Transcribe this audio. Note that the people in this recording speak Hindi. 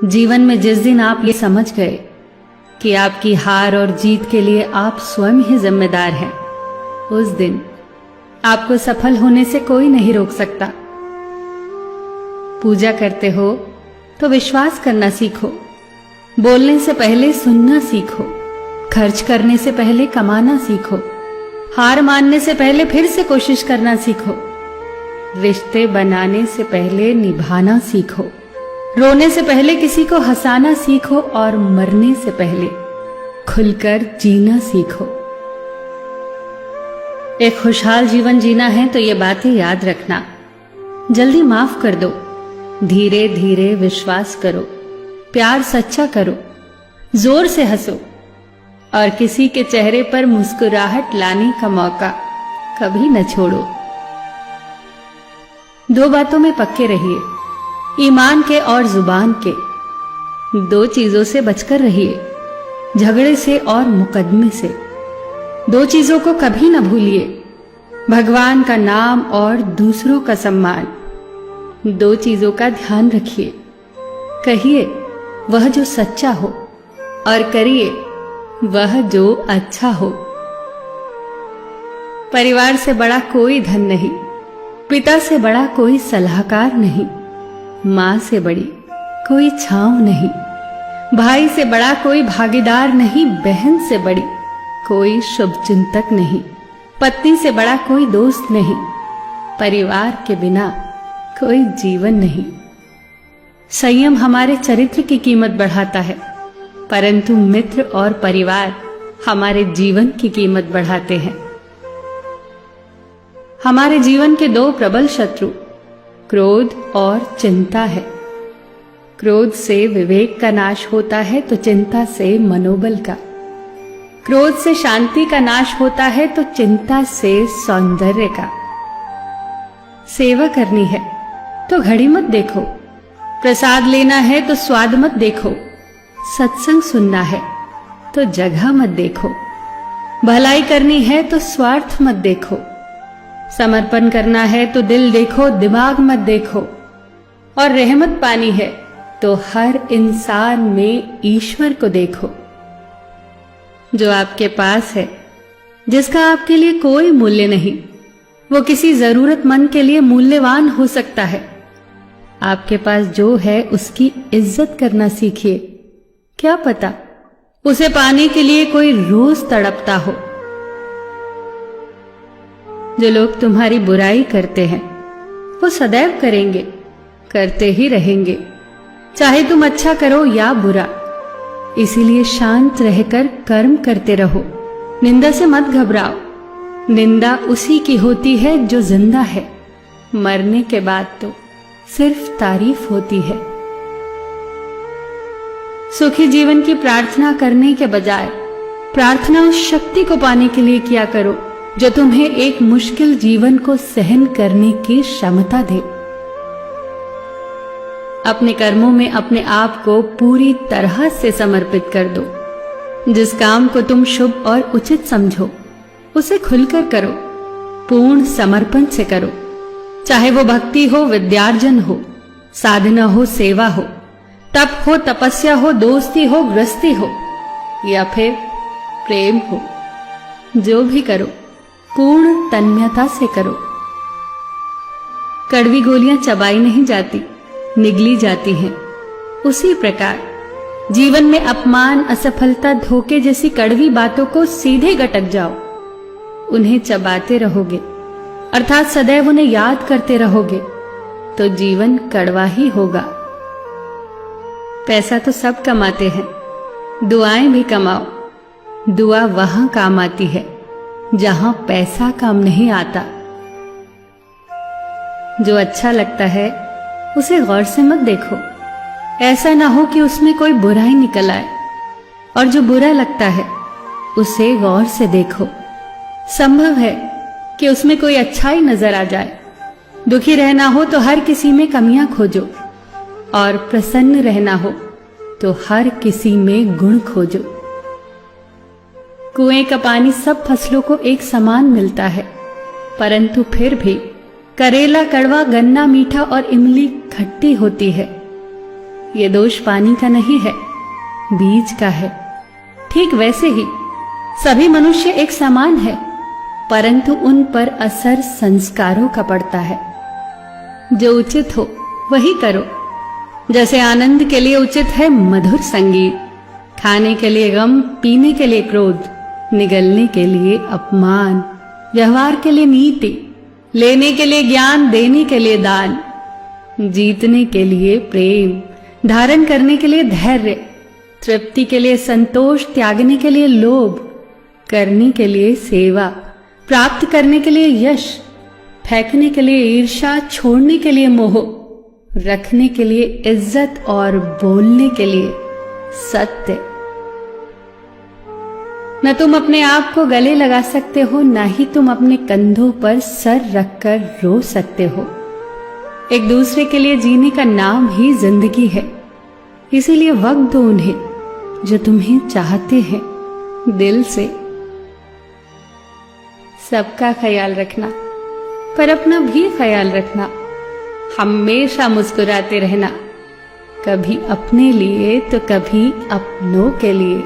जीवन में जिस दिन आप ये समझ गए कि आपकी हार और जीत के लिए आप स्वयं ही जिम्मेदार हैं, उस दिन आपको सफल होने से कोई नहीं रोक सकता। पूजा करते हो तो विश्वास करना सीखो, बोलने से पहले सुनना सीखो, खर्च करने से पहले कमाना सीखो, हार मानने से पहले फिर से कोशिश करना सीखो, रिश्ते बनाने से पहले निभाना सीखो, रोने से पहले किसी को हंसाना सीखो और मरने से पहले खुलकर जीना सीखो। एक खुशहाल जीवन जीना है तो ये बातें याद रखना। जल्दी माफ कर दो, धीरे धीरे विश्वास करो, प्यार सच्चा करो, जोर से हंसो और किसी के चेहरे पर मुस्कुराहट लाने का मौका कभी न छोड़ो। दो बातों में पक्के रहिए, ईमान के और जुबान के। दो चीजों से बचकर रहिए, झगड़े से और मुकदमे से। दो चीजों को कभी न भूलिए, भगवान का नाम और दूसरों का सम्मान। दो चीजों का ध्यान रखिए, कहिए वह जो सच्चा हो और करिए वह जो अच्छा हो। परिवार से बड़ा कोई धन नहीं, पिता से बड़ा कोई सलाहकार नहीं, मां से बड़ी कोई छांव नहीं, भाई से बड़ा कोई भागीदार नहीं, बहन से बड़ी कोई शुभचिंतक नहीं, पत्नी से बड़ा कोई दोस्त नहीं, परिवार के बिना कोई जीवन नहीं। संयम हमारे चरित्र की कीमत बढ़ाता है, परंतु मित्र और परिवार हमारे जीवन की कीमत बढ़ाते हैं। हमारे जीवन के दो प्रबल शत्रु क्रोध और चिंता है। क्रोध से विवेक का नाश होता है तो चिंता से मनोबल का। क्रोध से शांति का नाश होता है तो चिंता से सौंदर्य का। सेवा करनी है तो घड़ी मत देखो, प्रसाद लेना है तो स्वाद मत देखो, सत्संग सुनना है तो जगह मत देखो, भलाई करनी है तो स्वार्थ मत देखो, समर्पण करना है तो दिल देखो, दिमाग मत देखो, और रहमत पानी है तो हर इंसान में ईश्वर को देखो। जो आपके पास है, जिसका आपके लिए कोई मूल्य नहीं, वो किसी जरूरतमंद के लिए मूल्यवान हो सकता है। आपके पास जो है उसकी इज्जत करना सीखिए, क्या पता उसे पाने के लिए कोई रोज तड़पता हो। जो लोग तुम्हारी बुराई करते हैं वो सदैव करेंगे, करते ही रहेंगे, चाहे तुम अच्छा करो या बुरा। इसीलिए शांत रहकर कर्म करते रहो, निंदा से मत घबराओ। निंदा उसी की होती है जो जिंदा है, मरने के बाद तो सिर्फ तारीफ होती है। सुखी जीवन की प्रार्थना करने के बजाय प्रार्थना उस शक्ति को पाने के लिए किया करो जो तुम्हें एक मुश्किल जीवन को सहन करने की क्षमता दे। अपने कर्मों में अपने आप को पूरी तरह से समर्पित कर दो। जिस काम को तुम शुभ और उचित समझो उसे खुलकर करो, पूर्ण समर्पण से करो। चाहे वो भक्ति हो, विद्यार्जन हो, साधना हो, सेवा हो, तप हो, तपस्या हो, दोस्ती हो, गृहस्थी हो या फिर प्रेम हो, जो भी करो पूर्ण तन्मयता से करो। कड़वी गोलियां चबाई नहीं जाती, निगली जाती हैं। उसी प्रकार जीवन में अपमान, असफलता, धोखे जैसी कड़वी बातों को सीधे गटक जाओ। उन्हें चबाते रहोगे, अर्थात सदैव उन्हें याद करते रहोगे, तो जीवन कड़वा ही होगा। पैसा तो सब कमाते हैं, दुआएं भी कमाओ। दुआ वहां काम आती है जहां पैसा काम नहीं आता। जो अच्छा लगता है उसे गौर से मत देखो, ऐसा ना हो कि उसमें कोई बुराई निकल आए, और जो बुरा लगता है उसे गौर से देखो। संभव है कि उसमें कोई अच्छाई नजर आ जाए। दुखी रहना हो तो हर किसी में कमियां खोजो, और प्रसन्न रहना हो तो हर किसी में गुण खोजो। कुएं का पानी सब फसलों को एक समान मिलता है, परंतु फिर भी करेला कड़वा, गन्ना मीठा और इमली खट्टी होती है। ये दोष पानी का नहीं है, बीज का है। ठीक वैसे ही सभी मनुष्य एक समान है, परंतु उन पर असर संस्कारों का पड़ता है। जो उचित हो वही करो। जैसे आनंद के लिए उचित है मधुर संगीत, खाने के लिए गम, पीने के लिए क्रोध, निगलने के लिए अपमान, व्यवहार के लिए नीति, लेने के लिए ज्ञान, देने के लिए दान, जीतने के लिए प्रेम, धारण करने के लिए धैर्य, तृप्ति के लिए संतोष, त्यागने के लिए लोभ, करने के लिए सेवा, प्राप्त करने के लिए यश, फेंकने के लिए ईर्ष्या, छोड़ने के लिए मोह, रखने के लिए इज्जत और बोलने के लिए सत्य। न तुम अपने आप को गले लगा सकते हो, न ही तुम अपने कंधों पर सर रखकर रो सकते हो। एक दूसरे के लिए जीने का नाम ही जिंदगी है। इसीलिए वक्त दो उन्हें जो तुम्हें चाहते हैं दिल से। सबका ख्याल रखना, पर अपना भी ख्याल रखना। हमेशा मुस्कुराते रहना, कभी अपने लिए तो कभी अपनों के लिए।